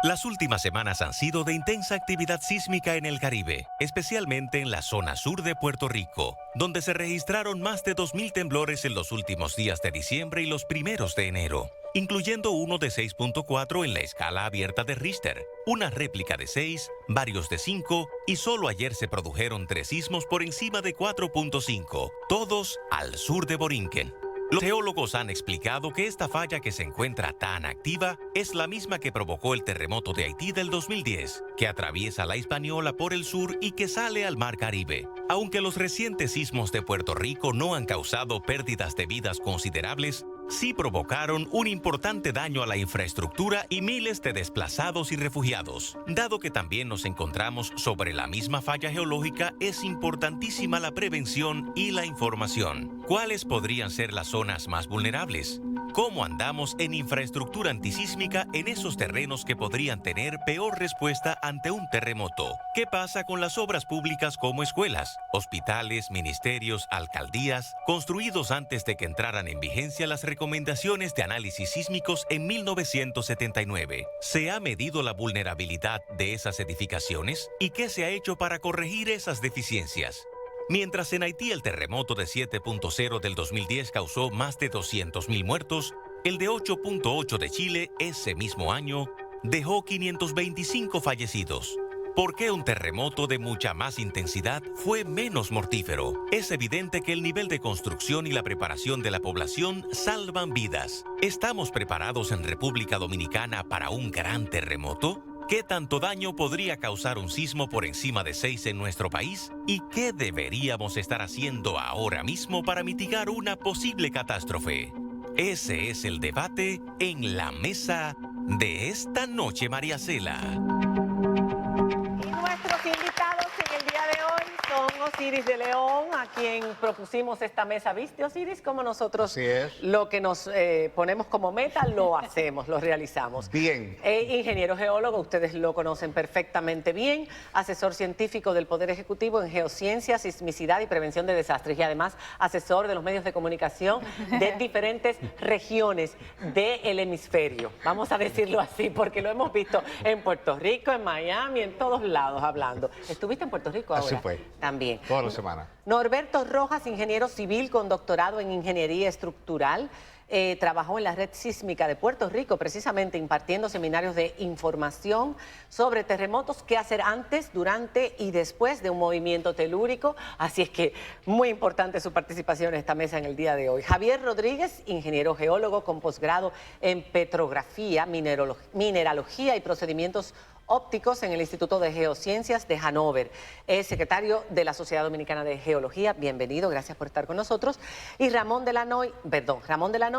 Las últimas semanas han sido de intensa actividad sísmica en el Caribe, especialmente en la zona sur de Puerto Rico, donde se registraron más de 2.000 temblores en los últimos días de diciembre y los primeros de enero, incluyendo uno de 6.4 en la escala abierta de Richter, una réplica de 6, varios de 5 y solo ayer se produjeron 3 sismos por encima de 4.5, todos al sur de Borinquen. Los geólogos han explicado que esta falla que se encuentra tan activa es la misma que provocó el terremoto de Haití del 2010, que atraviesa la Hispaniola por el sur y que sale al Mar Caribe. Aunque los recientes sismos de Puerto Rico no han causado pérdidas de vidas considerables, sí provocaron un importante daño a la infraestructura y miles de desplazados y refugiados. Dado que también nos encontramos sobre la misma falla geológica, es importantísima la prevención y la información. ¿Cuáles podrían ser las zonas más vulnerables? ¿Cómo andamos en infraestructura antisísmica en esos terrenos que podrían tener peor respuesta ante un terremoto? ¿Qué pasa con las obras públicas como escuelas, hospitales, ministerios, alcaldías, construidos antes de que entraran en vigencia las recomendaciones de análisis sísmicos en 1979? ¿Se ha medido la vulnerabilidad de esas edificaciones? ¿Y qué se ha hecho para corregir esas deficiencias? Mientras en Haití el terremoto de 7.0 del 2010 causó más de 200.000 muertos, el de 8.8 de Chile ese mismo año dejó 525 fallecidos. ¿Por qué un terremoto de mucha más intensidad fue menos mortífero? Es evidente que el nivel de construcción y la preparación de la población salvan vidas. ¿Estamos preparados en República Dominicana para un gran terremoto? ¿Qué tanto daño podría causar un sismo por encima de 6 en nuestro país? ¿Y qué deberíamos estar haciendo ahora mismo para mitigar una posible catástrofe? Ese es el debate en la mesa de esta noche, María Cela. Y nuestros invitados en el día de hoy son Osiris de León, a quien propusimos esta mesa. ¿Viste, Osiris? Como nosotros lo que nos ponemos como meta, lo hacemos, lo realizamos. Bien. Ingeniero geólogo, ustedes lo conocen perfectamente bien, asesor científico del Poder Ejecutivo en geociencia, sismicidad y prevención de desastres, y además asesor de los medios de comunicación de diferentes regiones del hemisferio. Vamos a decirlo así, porque lo hemos visto en Puerto Rico, en Miami, en todos lados hablando. ¿Estuviste en Puerto Rico ahora? Así fue. También. Toda la semana. Norberto Rojas, ingeniero civil con doctorado en ingeniería estructural. Trabajó en la red sísmica de Puerto Rico, precisamente impartiendo seminarios de información sobre terremotos, qué hacer antes, durante y después de un movimiento telúrico. Así es que muy importante su participación en esta mesa en el día de hoy. Javier Rodríguez, ingeniero geólogo con posgrado en petrografía, mineralogía y procedimientos ópticos en el Instituto de Geociencias de Hannover. Es secretario de la Sociedad Dominicana de Geología. Bienvenido, gracias por estar con nosotros. Y Ramón Delanoy,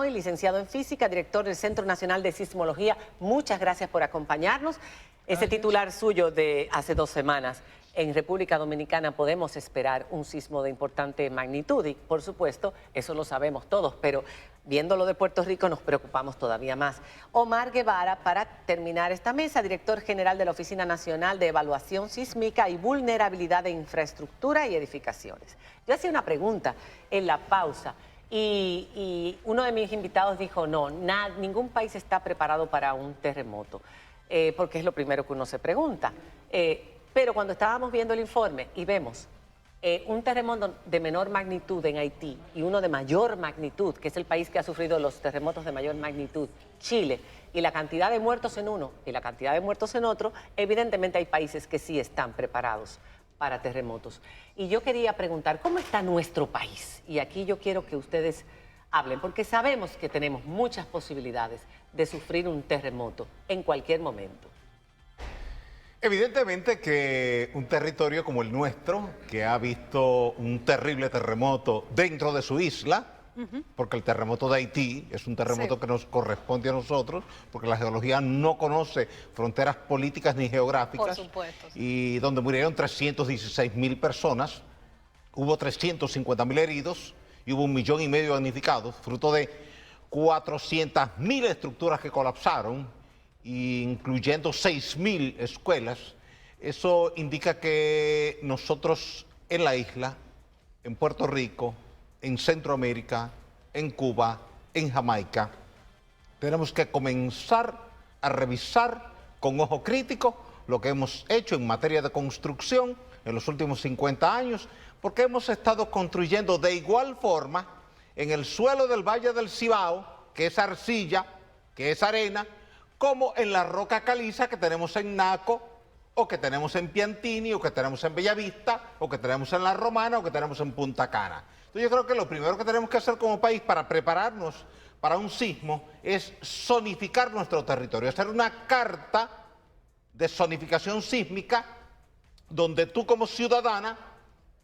licenciado en Física, director del Centro Nacional de Sismología. Muchas gracias por acompañarnos. Ese titular suyo de hace 2 semanas. En República Dominicana podemos esperar un sismo de importante magnitud y, por supuesto, eso lo sabemos todos, pero viendo lo de Puerto Rico nos preocupamos todavía más. Omar Guevara, para terminar esta mesa, director general de la Oficina Nacional de Evaluación Sísmica y Vulnerabilidad de Infraestructura y Edificaciones. Yo hacía una pregunta en la pausa y uno de mis invitados dijo, no, ningún país está preparado para un terremoto, porque es lo primero que uno se pregunta. Pero cuando estábamos viendo el informe y vemos un terremoto de menor magnitud en Haití y uno de mayor magnitud, que es el país que ha sufrido los terremotos de mayor magnitud, Chile, y la cantidad de muertos en uno y la cantidad de muertos en otro, evidentemente hay países que sí están preparados para terremotos. Y yo quería preguntar, ¿cómo está nuestro país? Y aquí yo quiero que ustedes hablen, porque sabemos que tenemos muchas posibilidades de sufrir un terremoto en cualquier momento. Evidentemente que un territorio como el nuestro, que ha visto un terrible terremoto dentro de su isla, porque el terremoto de Haití es un terremoto que nos corresponde a nosotros, porque la geología no conoce fronteras políticas ni geográficas. Por supuesto. Y donde murieron 316.000 personas, hubo 350.000 heridos y hubo 1,5 millones de damnificados, fruto de 400.000 estructuras que colapsaron, incluyendo 6.000 escuelas. Eso indica que nosotros en la isla, en Puerto Rico, en Centroamérica, en Cuba, en Jamaica, tenemos que comenzar a revisar con ojo crítico lo que hemos hecho en materia de construcción en los últimos 50 años, porque hemos estado construyendo de igual forma en el suelo del Valle del Cibao, que es arcilla, que es arena, como en la roca caliza que tenemos en Naco, o que tenemos en Piantini, o que tenemos en Bellavista, o que tenemos en La Romana, o que tenemos en Punta Cana. Entonces yo creo que lo primero que tenemos que hacer como país para prepararnos para un sismo es zonificar nuestro territorio, hacer una carta de zonificación sísmica donde tú como ciudadana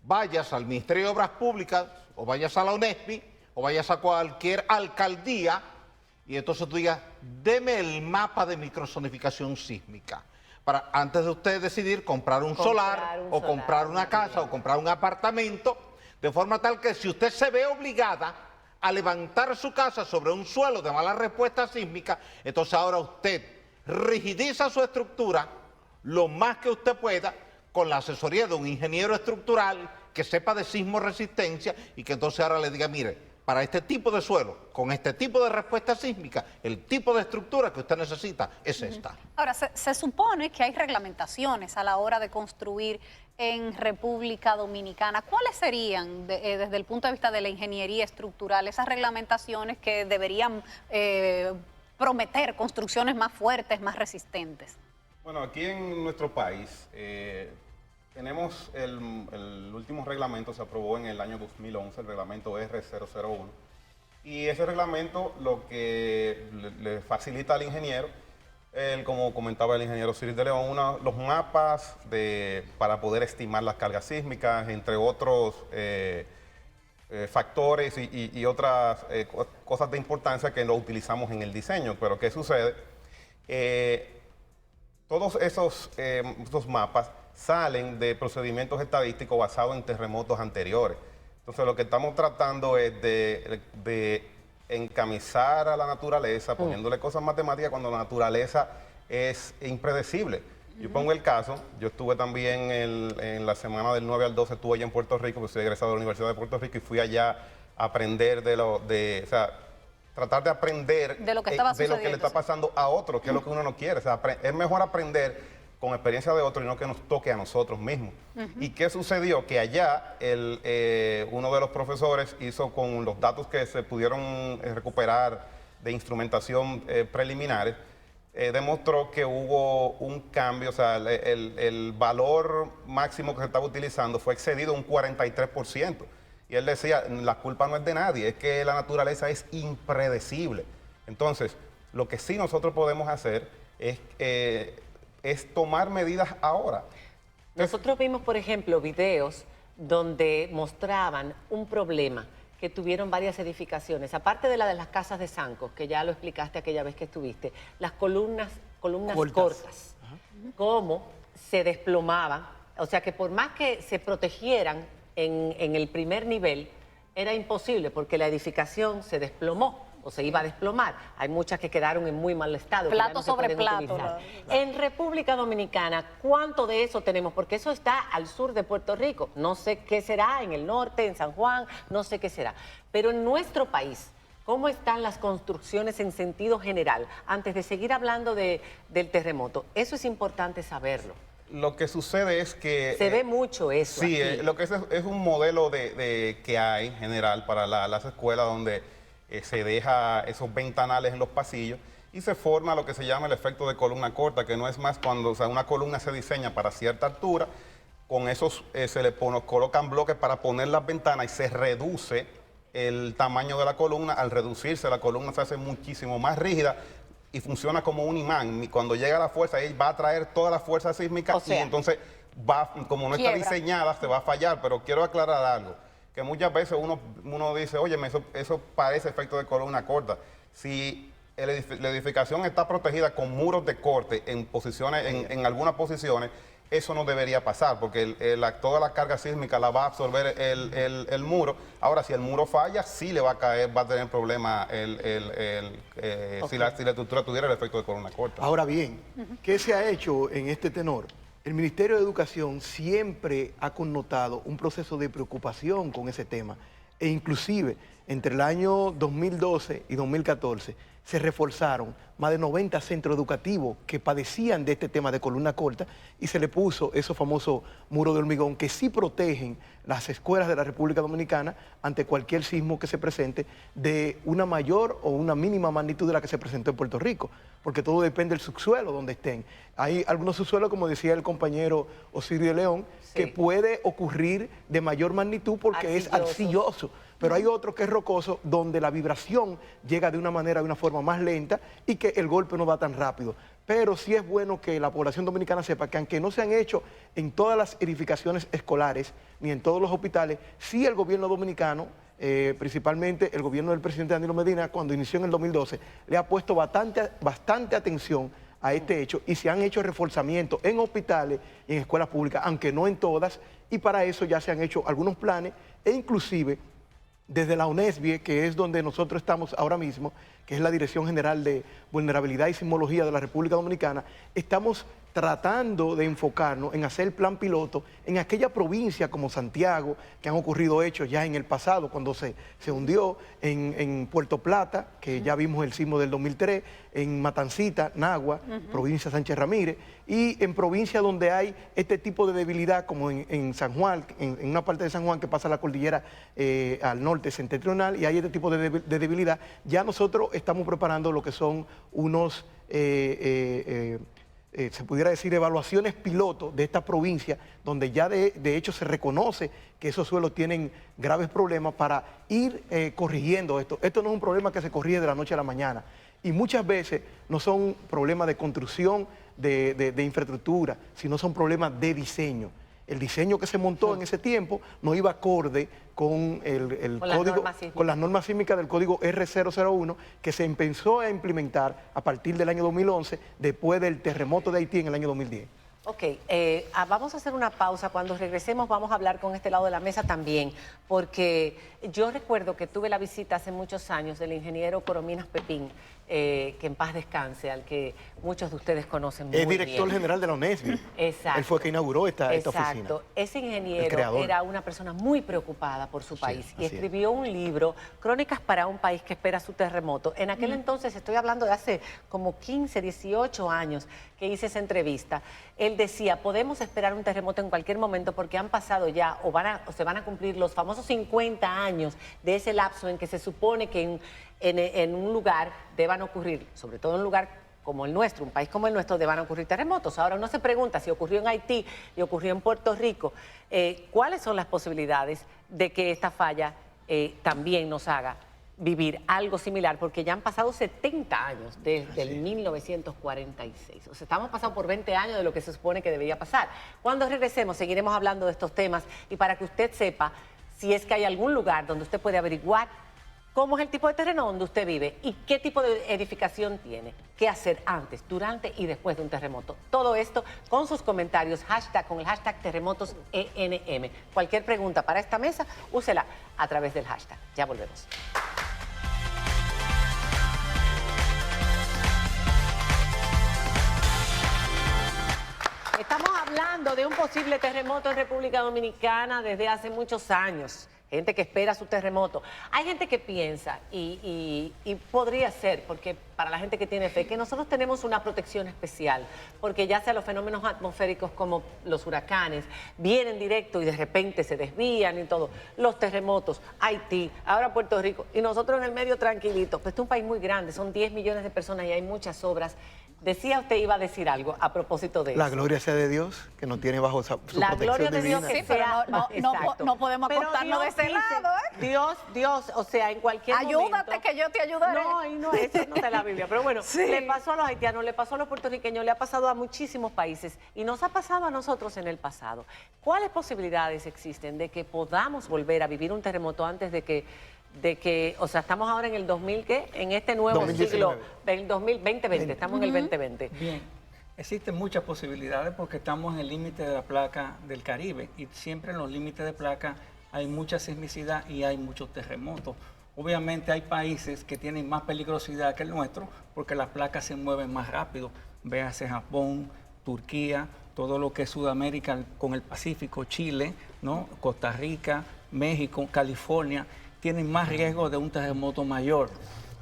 vayas al Ministerio de Obras Públicas, o vayas a la UNESPI, o vayas a cualquier alcaldía, y entonces tú digas, deme el mapa de microzonificación sísmica, para antes de usted decidir comprar un solar, o comprar una casa, o comprar un apartamento, de forma tal que si usted se ve obligada a levantar su casa sobre un suelo de mala respuesta sísmica, entonces ahora usted rigidiza su estructura lo más que usted pueda con la asesoría de un ingeniero estructural que sepa de sismo resistencia y que entonces ahora le diga, mire, para este tipo de suelo, con este tipo de respuesta sísmica, el tipo de estructura que usted necesita es esta. Ahora, se supone que hay reglamentaciones a la hora de construir en República Dominicana. ¿Cuáles serían, desde el punto de vista de la ingeniería estructural, esas reglamentaciones que deberían prometer construcciones más fuertes, más resistentes? Bueno, aquí en nuestro país tenemos el último reglamento, se aprobó en el año 2011, el reglamento R001, y ese reglamento lo que le facilita al ingeniero, como comentaba el ingeniero Ciris de León, los mapas para poder estimar las cargas sísmicas, entre otros factores y otras cosas de importancia que lo utilizamos en el diseño. Pero ¿qué sucede? Todos esos mapas salen de procedimientos estadísticos basados en terremotos anteriores. Entonces lo que estamos tratando es de encamisar a la naturaleza, poniéndole cosas matemáticas cuando la naturaleza es impredecible. Yo pongo el caso, yo estuve también en la semana del 9 al 12, estuve allá en Puerto Rico, porque soy egresado de la Universidad de Puerto Rico y fui allá a aprender tratar de aprender de lo que le está pasando a otros, que es lo que uno no quiere. O sea, es mejor aprender con experiencia de otros y no que nos toque a nosotros mismos. ¿Y qué sucedió? Que allá uno de los profesores hizo con los datos que se pudieron recuperar de instrumentación preliminares, demostró que hubo un cambio, o sea, el valor máximo que se estaba utilizando fue excedido un 43%. Y él decía, la culpa no es de nadie, es que la naturaleza es impredecible. Entonces, lo que sí nosotros podemos hacer es tomar medidas ahora. Nosotros vimos, por ejemplo, videos donde mostraban un problema que tuvieron varias edificaciones, aparte de la de las casas de Sancos, que ya lo explicaste aquella vez que estuviste, las columnas cortas, cómo se desplomaban, o sea que por más que se protegieran en el primer nivel, era imposible porque la edificación se desplomó o se iba a desplomar. Hay muchas que quedaron en muy mal estado. Plato sobre plato. En República Dominicana, ¿cuánto de eso tenemos? Porque eso está al sur de Puerto Rico. No sé qué será en el norte, en San Juan, no sé qué será. Pero en nuestro país, ¿cómo están las construcciones en sentido general? Antes de seguir hablando del terremoto, eso es importante saberlo. Lo que sucede es que... Se ve mucho eso. Sí, lo que es un modelo que hay en general para las escuelas donde se deja esos ventanales en los pasillos y se forma lo que se llama el efecto de columna corta, que no es más cuando una columna se diseña para cierta altura, con esos se le colocan bloques para poner las ventanas y se reduce el tamaño de la columna. Al reducirse, la columna se hace muchísimo más rígida y funciona como un imán. Y cuando llega la fuerza, ahí va a traer toda la fuerza sísmica, y entonces como no está diseñada, se va a fallar. Pero quiero aclarar algo, que muchas veces uno dice, oye, eso parece efecto de columna corta. Si la edificación está protegida con muros de corte en algunas posiciones, eso no debería pasar, porque toda la carga sísmica la va a absorber el muro. Ahora, si el muro falla, sí le va a caer, va a tener problema si la estructura tuviera el efecto de columna corta. Ahora bien, ¿qué se ha hecho en este tenor? El Ministerio de Educación siempre ha connotado un proceso de preocupación con ese tema, e inclusive entre el año 2012 y 2014 se reforzaron más de 90 centros educativos que padecían de este tema de columna corta y se le puso esos famosos muros de hormigón que sí protegen las escuelas de la República Dominicana ante cualquier sismo que se presente de una mayor o una mínima magnitud de la que se presentó en Puerto Rico, porque todo depende del subsuelo donde estén. Hay algunos subsuelos, como decía el compañero Osirio de León, que puede ocurrir de mayor magnitud porque es arcilloso. Pero hay otro que es rocoso, donde la vibración llega de una forma más lenta y que el golpe no va tan rápido. Pero sí es bueno que la población dominicana sepa que aunque no se han hecho en todas las edificaciones escolares ni en todos los hospitales, sí el gobierno dominicano, principalmente el gobierno del presidente Danilo Medina, cuando inició en el 2012, le ha puesto bastante atención a este hecho y se han hecho reforzamientos en hospitales y en escuelas públicas, aunque no en todas, y para eso ya se han hecho algunos planes e inclusive desde la UNESBIE, que es donde nosotros estamos ahora mismo, que es la Dirección General de Vulnerabilidad y Sismología de la República Dominicana, estamos tratando de enfocarnos en hacer el plan piloto en aquella provincia como Santiago, que han ocurrido hechos ya en el pasado, cuando se hundió, en Puerto Plata, que ya vimos el sismo del 2003, en Matancita, Nagua, provincia Sánchez Ramírez, y en provincias donde hay este tipo de debilidad, como en San Juan, en una parte de San Juan que pasa la cordillera al norte septentrional, y hay este tipo de debilidad, ya nosotros estamos preparando lo que son unos... se pudiera decir, evaluaciones piloto de esta provincia, donde ya de hecho se reconoce que esos suelos tienen graves problemas para ir corrigiendo esto. Esto no es un problema que se corrige de la noche a la mañana. Y muchas veces no son problemas de construcción de infraestructura, sino son problemas de diseño. El diseño que se montó en ese tiempo no iba acorde con las normas sísmicas del código R001 que se empezó a implementar a partir del año 2011, después del terremoto de Haití en el año 2010. Ok, vamos a hacer una pausa. Cuando regresemos vamos a hablar con este lado de la mesa también, porque yo recuerdo que tuve la visita hace muchos años del ingeniero Corominas Pepín, que en paz descanse, al que muchos de ustedes conocen muy bien. Es director general de la UNESBIE. Exacto. Él fue el que inauguró esta oficina. Exacto. Ese ingeniero era una persona muy preocupada por su país y escribió un libro, Crónicas para un país que espera su terremoto. En aquel entonces, estoy hablando de hace como 15, 18 años que hice esa entrevista, él decía, podemos esperar un terremoto en cualquier momento porque han pasado ya o se van a cumplir los famosos 50 años de ese lapso en que se supone que en un lugar deban ocurrir, sobre todo en un lugar como el nuestro, un país como el nuestro, deban ocurrir terremotos. Ahora uno se pregunta si ocurrió en Haití y ocurrió en Puerto Rico, ¿cuáles son las posibilidades de que esta falla también nos haga vivir algo similar? Porque ya han pasado 70 años desde el 1946. O sea, estamos pasando por 20 años de lo que se supone que debería pasar. Cuando regresemos seguiremos hablando de estos temas y para que usted sepa si es que hay algún lugar donde usted puede averiguar cómo es el tipo de terreno donde usted vive y qué tipo de edificación tiene, qué hacer antes, durante y después de un terremoto. Todo esto con sus comentarios, con el hashtag terremotosenm. Cualquier pregunta para esta mesa, úsela a través del hashtag. Ya volvemos. Estamos hablando de un posible terremoto en República Dominicana desde hace muchos años. Gente que espera su terremoto. Hay gente que piensa, y podría ser, porque para la gente que tiene fe, que nosotros tenemos una protección especial, porque ya sea los fenómenos atmosféricos como los huracanes, vienen directo y de repente se desvían y todo, los terremotos, Haití, ahora Puerto Rico, y nosotros en el medio tranquilito. Pues este es un país muy grande, son 10 millones de personas y hay muchas obras. Decía usted, iba a decir algo a propósito de eso. La gloria sea de Dios, que nos tiene bajo su protección divina. La gloria de Dios que sea... No podemos acostarnos de ese lado, ¿eh? Dios, o sea, en cualquier momento... Ayúdate que yo te ayudaré. No, eso no está en la Biblia. Pero bueno, le pasó a los haitianos, le pasó a los puertorriqueños, le ha pasado a muchísimos países y nos ha pasado a nosotros en el pasado. ¿Cuáles posibilidades existen de que podamos volver a vivir un terremoto antes de que, o sea, estamos ahora en el 2000, ¿qué? En este nuevo 2019. siglo, del 2020, estamos en el 2020. Bien, existen muchas posibilidades porque estamos en el límite de la placa del Caribe y siempre en los límites de placa hay mucha sismicidad y hay muchos terremotos. Obviamente hay países que tienen más peligrosidad que el nuestro porque las placas se mueven más rápido. Véase Japón, Turquía, todo lo que es Sudamérica con el Pacífico, Chile, ¿no? Costa Rica, México, California, tienen más riesgo de un terremoto mayor.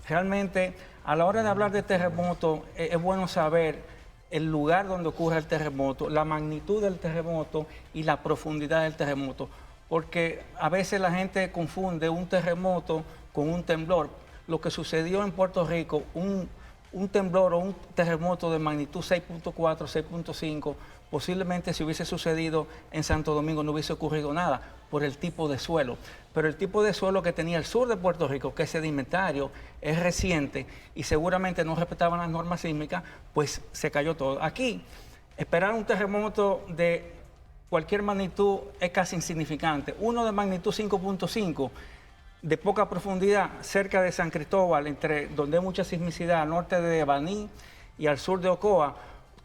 Realmente a la hora de hablar de terremoto, es bueno saber el lugar donde ocurre el terremoto, la magnitud del terremoto y la profundidad del terremoto, porque a veces la gente confunde un terremoto con un temblor. Lo que sucedió en Puerto Rico, un temblor o un terremoto de magnitud 6.4, 6.5, posiblemente si hubiese sucedido en Santo Domingo no hubiese ocurrido nada por el tipo de suelo. Pero el tipo de suelo que tenía el sur de Puerto Rico, que es sedimentario, es reciente y seguramente no respetaban las normas sísmicas, pues se cayó todo. Aquí, esperar un terremoto de cualquier magnitud es casi insignificante. Uno de magnitud 5.5, de poca profundidad, cerca de San Cristóbal, entre donde hay mucha sismicidad, al norte de Baní y al sur de Ocoa,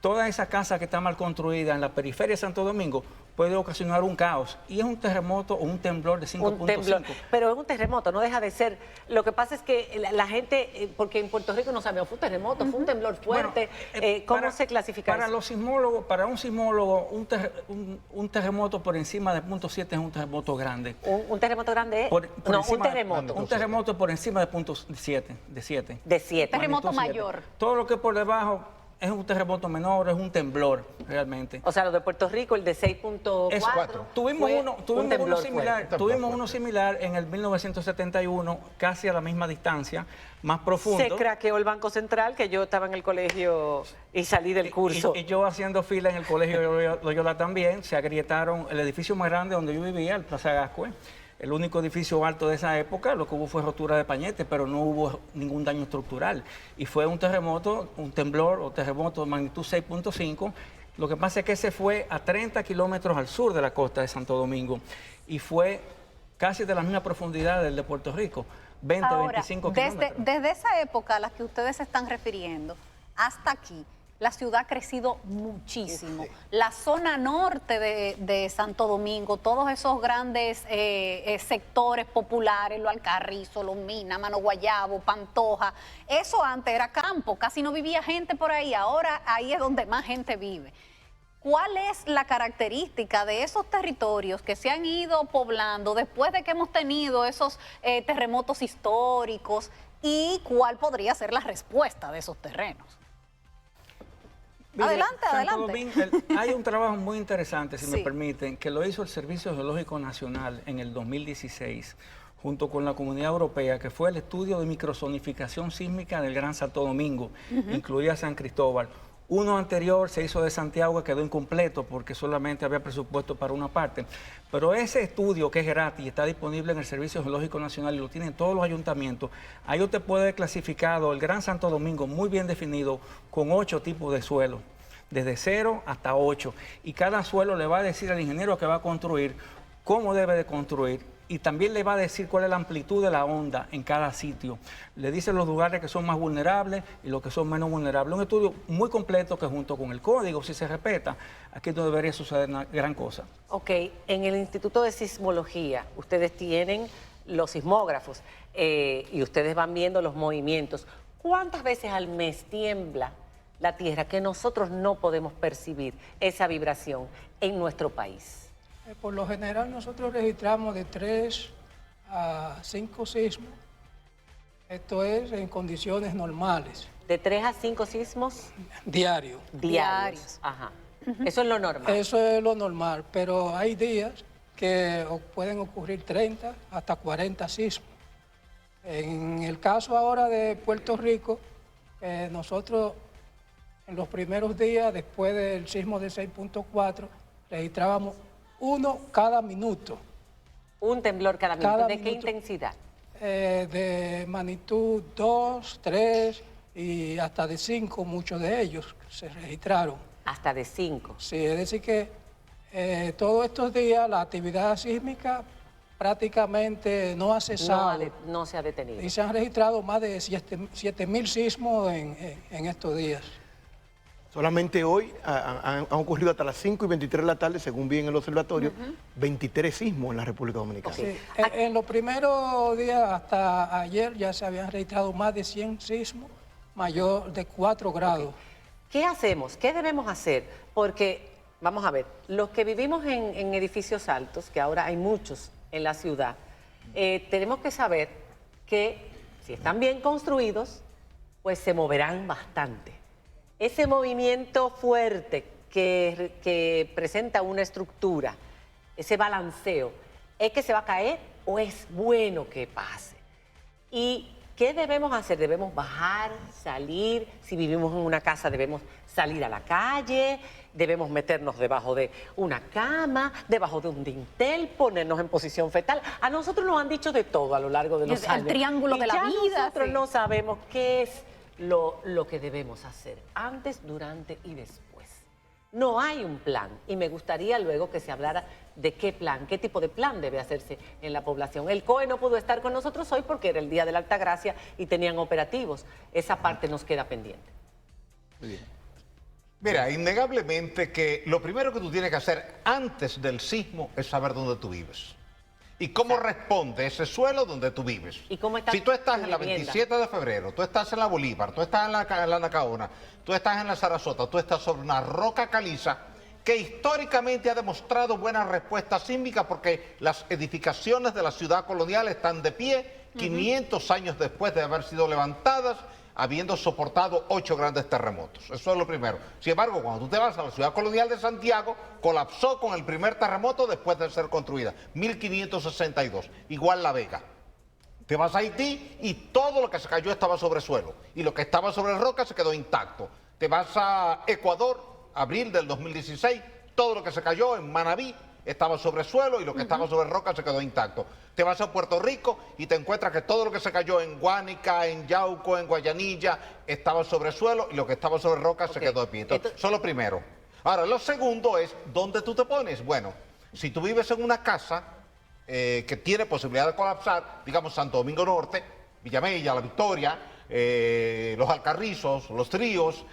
toda esa casa que está mal construida en la periferia de Santo Domingo puede ocasionar un caos. Y es un terremoto o un temblor de 5.5. Pero es un terremoto, no deja de ser. Lo que pasa es que la gente, porque en Puerto Rico no sabemos, fue un terremoto, fue un temblor fuerte. Bueno, ¿cómo se clasifica para eso? Los sismólogos, para un sismólogo, un terremoto por encima de 0.7 es un terremoto grande. ¿Un terremoto grande? Un terremoto. Un terremoto por encima de 0.7, de 7. De 7. Terremoto mayor. Todo lo que es por debajo es un terremoto menor, es un temblor realmente. O sea, lo de Puerto Rico, el de 6.4. Tuvimos uno similar en el 1971, casi a la misma distancia, más profundo. Se craqueó el Banco Central, que yo estaba en el colegio y salí del curso. Y yo haciendo fila en el colegio Loyola también, se agrietaron el edificio más grande donde yo vivía, el Plaza Gascue. El único edificio alto de esa época, lo que hubo fue rotura de pañete, pero no hubo ningún daño estructural. Y fue un terremoto, un temblor o terremoto de magnitud 6.5. Lo que pasa es que se fue a 30 kilómetros al sur de la costa de Santo Domingo y fue casi de la misma profundidad del de Puerto Rico, 20, Ahora, 25 kilómetros. Desde esa época a la que ustedes se están refiriendo, hasta aquí, la ciudad ha crecido muchísimo. La zona norte de Santo Domingo, todos esos grandes sectores populares, Lo Alcarrizo, Los Minas, Mano Guayabo, Pantoja, eso antes era campo, casi no vivía gente por ahí, ahora ahí es donde más gente vive. ¿Cuál es la característica de esos territorios que se han ido poblando después de que hemos tenido esos terremotos históricos y cuál podría ser la respuesta de esos terrenos? Mire, Adelante. Domingo, hay un trabajo muy interesante, si me permiten, que lo hizo el Servicio Geológico Nacional en el 2016, junto con la Comunidad Europea, que fue el estudio de microzonificación sísmica del Gran Santo Domingo, incluía San Cristóbal. Uno anterior se hizo de Santiago, quedó incompleto porque solamente había presupuesto para una parte. Pero ese estudio, que es gratis, está disponible en el Servicio Geológico Nacional y lo tienen todos los ayuntamientos. Ahí usted puede ver clasificado el Gran Santo Domingo muy bien definido con 8 tipos de suelo, desde 0 hasta 8. Y cada suelo le va a decir al ingeniero que va a construir cómo debe de construir. Y también le va a decir cuál es la amplitud de la onda en cada sitio. Le dice los lugares que son más vulnerables y los que son menos vulnerables. Un estudio muy completo que junto con el código, si se respeta, aquí no debería suceder una gran cosa. Ok, en el Instituto de Sismología, ustedes tienen los sismógrafos y ustedes van viendo los movimientos. ¿Cuántas veces al mes tiembla la Tierra que nosotros no podemos percibir esa vibración en nuestro país? Por lo general nosotros registramos de 3 a 5 sismos, esto es en condiciones normales. ¿De 3 a 5 sismos? Diarios. Ajá. Eso es lo normal. Eso es lo normal, pero hay días que pueden ocurrir 30 hasta 40 sismos. En el caso ahora de Puerto Rico, nosotros en los primeros días después del sismo de 6.4 registrábamos 1 cada minuto. Un temblor cada minuto. ¿De qué intensidad? De magnitud 2, 3 y hasta de 5, muchos de ellos se registraron. Hasta de 5. Sí, es decir que todos estos días la actividad sísmica prácticamente no ha cesado. No se ha detenido. Y se han registrado más de 7.000 sismos en estos días. Solamente hoy han ocurrido hasta las 5:23 de la tarde, según vi en el observatorio, 23 sismos en la República Dominicana. Sí. En los primeros días, hasta ayer, ya se habían registrado más de 100 sismos, mayor de 4 grados. ¿Qué hacemos? ¿Qué debemos hacer? Porque, vamos a ver, los que vivimos en edificios altos, que ahora hay muchos en la ciudad, tenemos que saber que si están bien construidos, pues se moverán bastante. Ese movimiento fuerte que presenta una estructura, ese balanceo, ¿es que se va a caer o es bueno que pase? ¿Y qué debemos hacer? Debemos bajar, salir. Si vivimos en una casa, debemos salir a la calle, debemos meternos debajo de una cama, debajo de un dintel, ponernos en posición fetal. A nosotros nos han dicho de todo a lo largo de los años. El triángulo de la vida. Nosotros sí. no sabemos qué es lo que debemos hacer antes, durante y después. No hay un plan y me gustaría luego que se hablara de qué plan, qué tipo de plan debe hacerse en la población. El COE no pudo estar con nosotros hoy porque era el Día de la Altagracia y tenían operativos. Esa parte nos queda pendiente. Muy bien. Mira, innegablemente que lo primero que tú tienes que hacer antes del sismo es saber dónde tú vives. ¿Y cómo responde ese suelo donde tú vives? ¿Y cómo está si tú estás tu en la vivienda? 27 de febrero, tú estás en la Bolívar, tú estás en la Nacaona, tú estás en la Sarasota, tú estás sobre una roca caliza que históricamente ha demostrado buena respuesta sísmica porque las edificaciones de la ciudad colonial están de pie 500 años después de haber sido levantadas, habiendo soportado 8 grandes terremotos. Eso es lo primero. Sin embargo, cuando tú te vas a la ciudad colonial de Santiago, colapsó con el primer terremoto después de ser construida, 1562. Igual La Vega. Te vas a Haití y todo lo que se cayó estaba sobre suelo. Y lo que estaba sobre roca se quedó intacto. Te vas a Ecuador, abril del 2016, todo lo que se cayó en Manabí estaba sobre suelo y lo que estaba sobre roca se quedó intacto. Te vas a Puerto Rico y te encuentras que todo lo que se cayó en Guánica, en Yauco, en Guayanilla, estaba sobre suelo y lo que estaba sobre roca se quedó de pie. Entonces, eso es lo primero. Ahora, lo segundo es, ¿dónde tú te pones? Bueno, si tú vives en una casa que tiene posibilidad de colapsar, digamos Santo Domingo Norte, Villamella, La Victoria, Los Alcarrizos, Los Tríos,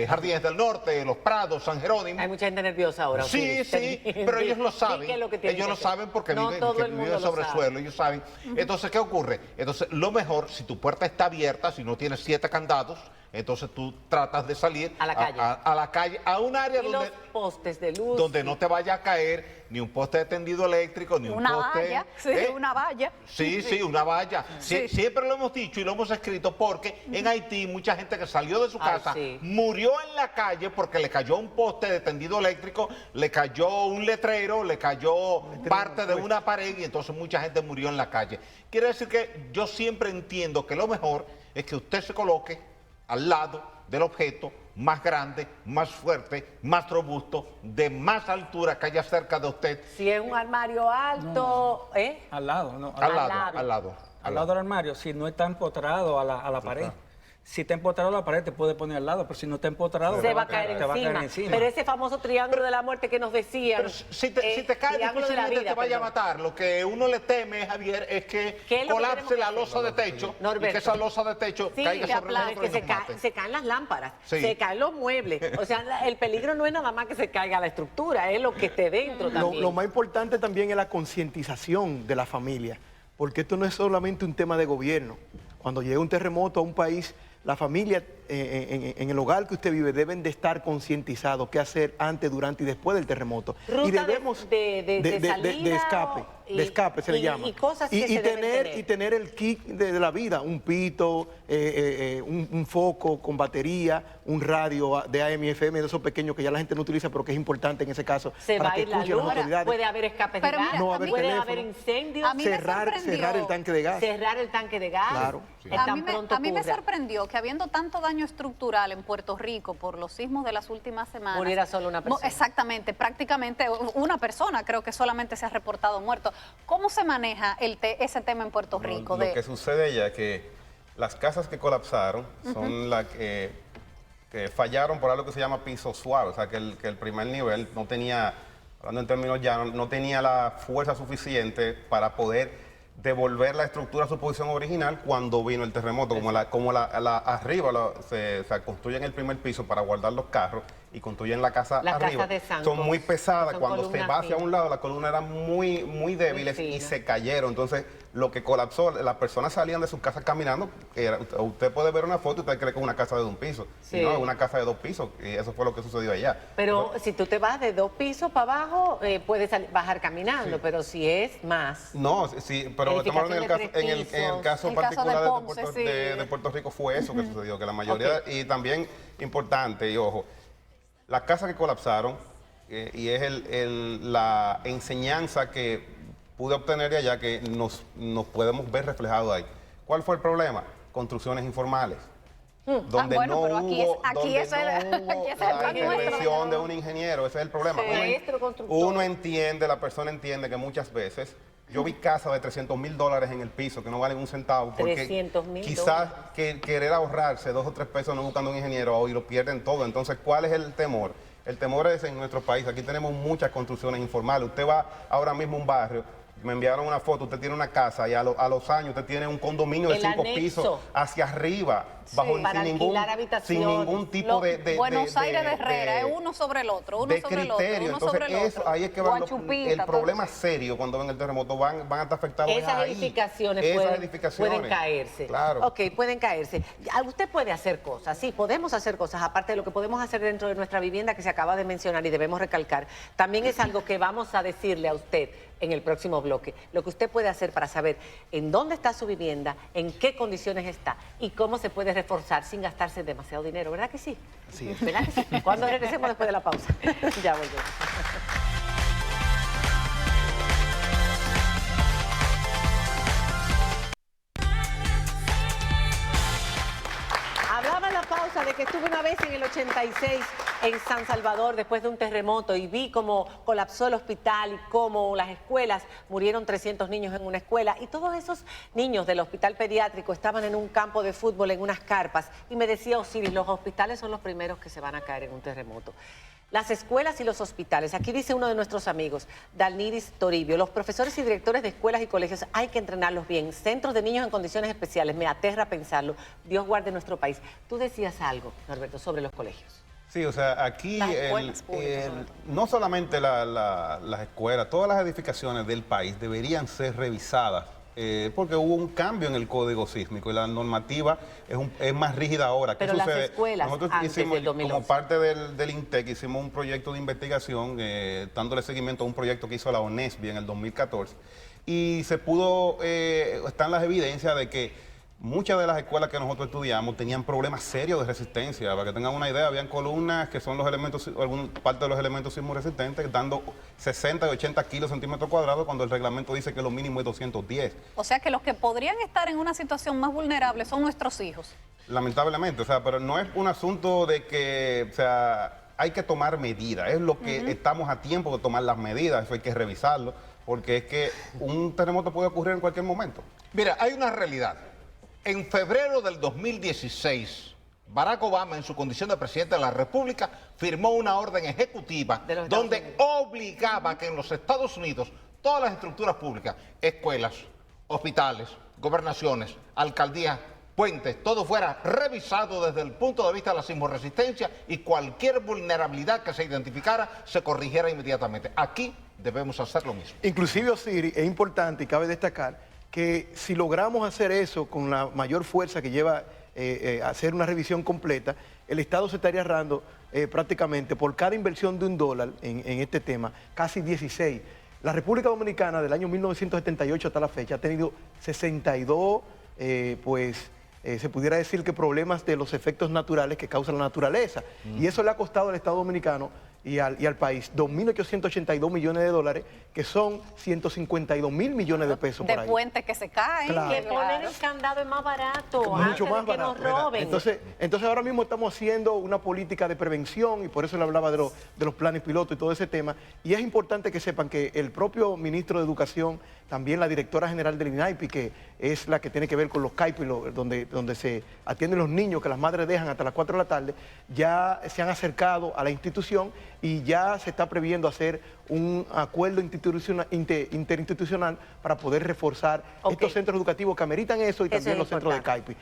Jardines del Norte, Los Prados, San Jerónimo. Hay mucha gente nerviosa ahora. Sí, sí, pero ellos lo saben. Ellos lo saben porque viven sobre suelo, ellos saben. Entonces, ¿qué ocurre? Entonces, lo mejor, si tu puerta está abierta, si no tienes 7 candados, entonces tú tratas de salir a la calle, a la calle, a un área donde los postes de luz, donde no te vaya a caer ni un poste de tendido eléctrico, ni un poste. Valla, sí, una valla. Sí, sí, una valla. Sí. Siempre lo hemos dicho y lo hemos escrito porque en Haití mucha gente que salió de su casa murió en la calle porque le cayó un poste de tendido eléctrico, le cayó un letrero, le cayó parte de una pared y entonces mucha gente murió en la calle. Quiere decir que yo siempre entiendo que lo mejor es que usted se coloque al lado del objeto más grande, más fuerte, más robusto, de más altura que haya cerca de usted. Si es un armario alto, Al lado, ¿no? Al lado del armario, si no está empotrado a la pared. Si está empotrado a la pared, te puede poner al lado, pero si no está empotrado, te va a caer encima. Pero ese famoso triángulo de la muerte que nos decían. Pero si te cae difícilmente te vaya a matar. Lo que uno le teme, Javier, es que colapse la losa de techo y que esa losa de techo caiga sobre nosotros y nos mate. Se caen las lámparas, se caen los muebles. O sea, el peligro no es nada más que se caiga la estructura, es lo que esté dentro también. Lo más importante también es la concientización de la familia, porque esto no es solamente un tema de gobierno. Cuando llega un terremoto a un país, la familia en el hogar que usted vive deben de estar concientizados qué hacer antes, durante y después del terremoto. Ruta y debemos de escape se le llama. Y cosas que se deben tener. Y tener el kit de la vida, un pito, un foco con batería, un radio de AM y FM, de esos pequeños que ya la gente no utiliza, pero que es importante en ese caso. Se va a ir la luz, puede haber escapes de gas, no puede haber incendios. Cerrar el tanque de gas. Cerrar el tanque de gas. Claro. Sí. A mí me sorprendió que habiendo tanto daño estructural en Puerto Rico por los sismos de las últimas semanas, muriera solo una persona. Exactamente, prácticamente una persona, creo que solamente se ha reportado muerto. ¿Cómo se maneja ese tema en Puerto Rico? Lo que sucede ya es que las casas que colapsaron son las que fallaron por algo que se llama piso suave, o sea que el primer nivel no tenía, hablando en términos llanos, no tenía la fuerza suficiente para poder devolver la estructura a su posición original cuando vino el terremoto. Arriba se construye en el primer piso para guardar los carros y construyen la casa arriba. Son muy pesadas. Cuando se va hacia un lado, las columnas eran muy débiles y se cayeron. Entonces, lo que colapsó, las personas salían de sus casas caminando, usted puede ver una foto y usted cree que es una casa de 1 piso. Sí. Y no, es una casa de 2 pisos, y eso fue lo que sucedió allá. Pero si tú te vas de 2 pisos para abajo, puedes bajar caminando, Sí. pero si es más... No, sí, pero estamos hablando en el caso El caso particular de Ponce, sí. de Puerto Rico fue eso que sucedió, que la mayoría, y también importante, y ojo, las casas que colapsaron, y es la enseñanza que pude obtener de allá, que nos podemos ver reflejado ahí. ¿Cuál fue el problema? Construcciones informales. Donde bueno, no pero aquí hubo, aquí es el donde no hubo la intervención de un ingeniero, ese es el problema. Sí. Maestro constructor. Uno entiende, la persona entiende que muchas veces, yo vi casas de $300,000 en el piso que no valen un centavo, porque 300,000 quizás querer ahorrarse 2 o 3 pesos no buscando un ingeniero hoy lo pierden todo. Entonces, ¿cuál es el temor? El temor es en nuestro país, aquí tenemos muchas construcciones informales. Usted va ahora mismo a un barrio, me enviaron una foto, usted tiene una casa y a los años usted tiene un condominio de El 5 anexo. pisos hacia arriba, para alquilar sin habitaciones. ningún tipo de Buenos Aires de Herrera, es uno sobre el otro, uno de sobre el otro, criterio. uno Entonces, sobre el eso, otro. ahí es que va Guachupita, el todo problema eso. serio cuando ven el terremoto, van a estar afectados Esas ahí. edificaciones, pueden caerse. Claro. Ok, pueden caerse. Usted puede hacer cosas, sí, podemos hacer cosas, aparte de lo que podemos hacer dentro de nuestra vivienda que se acaba de mencionar y debemos recalcar. También es algo que vamos a decirle a usted en el próximo bloque. Lo que usted puede hacer para saber en dónde está su vivienda, en qué condiciones está y cómo se puede reforzar sin gastarse demasiado dinero, ¿verdad que sí? Sí. ¿Verdad que sí? Cuando regresemos después de la pausa. Ya volvemos. Hablaba en la pausa de que estuve una vez en el 86 en San Salvador después de un terremoto y vi cómo colapsó el hospital y cómo las escuelas, murieron 300 niños en una escuela y todos esos niños del hospital pediátrico estaban en un campo de fútbol, en unas carpas, y me decía Osiris, los hospitales son los primeros que se van a caer en un terremoto. Las escuelas y los hospitales, aquí dice uno de nuestros amigos, Dalniris Toribio, los profesores y directores de escuelas y colegios hay que entrenarlos bien, centros de niños en condiciones especiales, me aterra pensarlo, Dios guarde nuestro país. Tú decías algo, Norberto, sobre los colegios. Sí, o sea, aquí Las escuelas públicas, sobre todo. no solamente las escuelas, todas las edificaciones del país deberían ser revisadas porque hubo un cambio en el código sísmico y la normativa es más rígida ahora. ¿Qué Pero las sucede? escuelas Nosotros antes hicimos, del 2011. como parte del INTEC, hicimos un proyecto de investigación dándole seguimiento a un proyecto que hizo la ONESBI en el 2014 y se pudo, están las evidencias de que muchas de las escuelas que nosotros estudiamos tenían problemas serios de resistencia. Para que tengan una idea, habían columnas que son los elementos, parte de los elementos sismoresistentes, dando 60 y 80 kilos centímetros cuadrados, cuando el reglamento dice que lo mínimo es 210. O sea que los que podrían estar en una situación más vulnerable son nuestros hijos. Lamentablemente, o sea, pero no es un asunto de que, o sea, hay que tomar medidas. Es lo que estamos a tiempo de tomar las medidas, eso hay que revisarlo, porque es que un terremoto puede ocurrir en cualquier momento. Mira, hay una realidad. En febrero del 2016, Barack Obama, en su condición de presidente de la República, firmó una orden ejecutiva donde obligaba que en los Estados Unidos todas las estructuras públicas, escuelas, hospitales, gobernaciones, alcaldías, puentes, todo fuera revisado desde el punto de vista de la sismoresistencia y cualquier vulnerabilidad que se identificara se corrigiera inmediatamente. Aquí debemos hacer lo mismo. Inclusive, Osiris, es importante y cabe destacar que si logramos hacer eso con la mayor fuerza que lleva hacer una revisión completa, el Estado se estaría ahorrando prácticamente por cada inversión de $1 en este tema, casi 16. La República Dominicana del año 1978 hasta la fecha ha tenido 62, se pudiera decir que problemas de los efectos naturales que causa la naturaleza. Y eso le ha costado al Estado Dominicano y al país 2.882 millones de dólares, que son 152.000 millones de pesos De por ahí. puentes que se caen. Claro. Que poner el candado es más barato, Mucho antes más de que barato. nos roben. Entonces ahora mismo estamos haciendo una política de prevención y por eso le hablaba de los planes pilotos y todo ese tema. Y es importante que sepan que el propio ministro de Educación, también la directora general del INAIPI, que es la que tiene que ver con los CAIPI, donde se atienden los niños que las madres dejan hasta las 4 de la tarde, ya se han acercado a la institución y ya se está previendo hacer un acuerdo interinstitucional para poder reforzar estos centros educativos que ameritan eso y también los centros de CAIPI.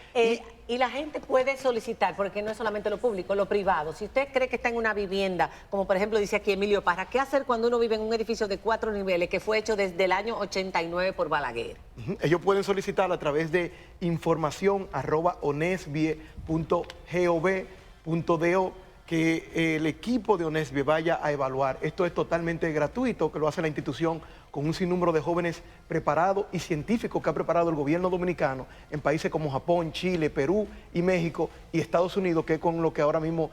Y la gente puede solicitar, porque no es solamente lo público, lo privado. Si usted cree que está en una vivienda, como por ejemplo dice aquí Emilio Parra, ¿qué hacer cuando uno vive en un edificio de 4 niveles que fue hecho desde el año 89 por Balaguer? Ellos pueden solicitar a través de información@onesbie.gov.do que el equipo de Onesbie vaya a evaluar. Esto es totalmente gratuito, que lo hace la institución con un sinnúmero de jóvenes preparados y científicos que ha preparado el gobierno dominicano en países como Japón, Chile, Perú y México y Estados Unidos, que es con lo que ahora mismo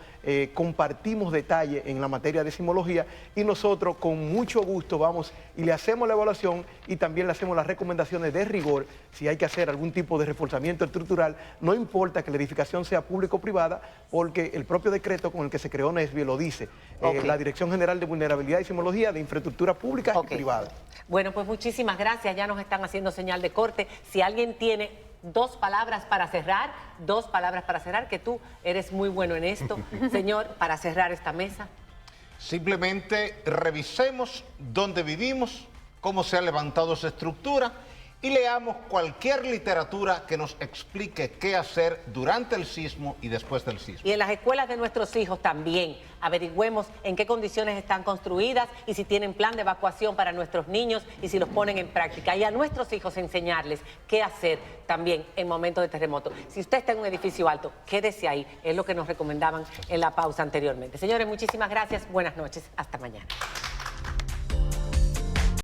compartimos detalles en la materia de sismología, y nosotros con mucho gusto vamos y le hacemos la evaluación y también le hacemos las recomendaciones de rigor si hay que hacer algún tipo de reforzamiento estructural, no importa que la edificación sea público o privada, porque el propio decreto con el que se creó Onesbie lo dice, la Dirección General de Vulnerabilidad y Sismología de Infraestructura Pública y Privada. Bueno, pues muchísimas gracias. Ya nos están haciendo señal de corte. Si alguien tiene 2 palabras para cerrar, 2 palabras para cerrar, que tú eres muy bueno en esto. Señor, para cerrar esta mesa. Simplemente revisemos dónde vivimos, cómo se ha levantado esa estructura y leamos cualquier literatura que nos explique qué hacer durante el sismo y después del sismo. Y en las escuelas de nuestros hijos también averigüemos en qué condiciones están construidas y si tienen plan de evacuación para nuestros niños y si los ponen en práctica. Y a nuestros hijos enseñarles qué hacer también en momentos de terremoto. Si usted está en un edificio alto, quédese ahí. Es lo que nos recomendaban en la pausa anteriormente. Señores, muchísimas gracias. Buenas noches. Hasta mañana.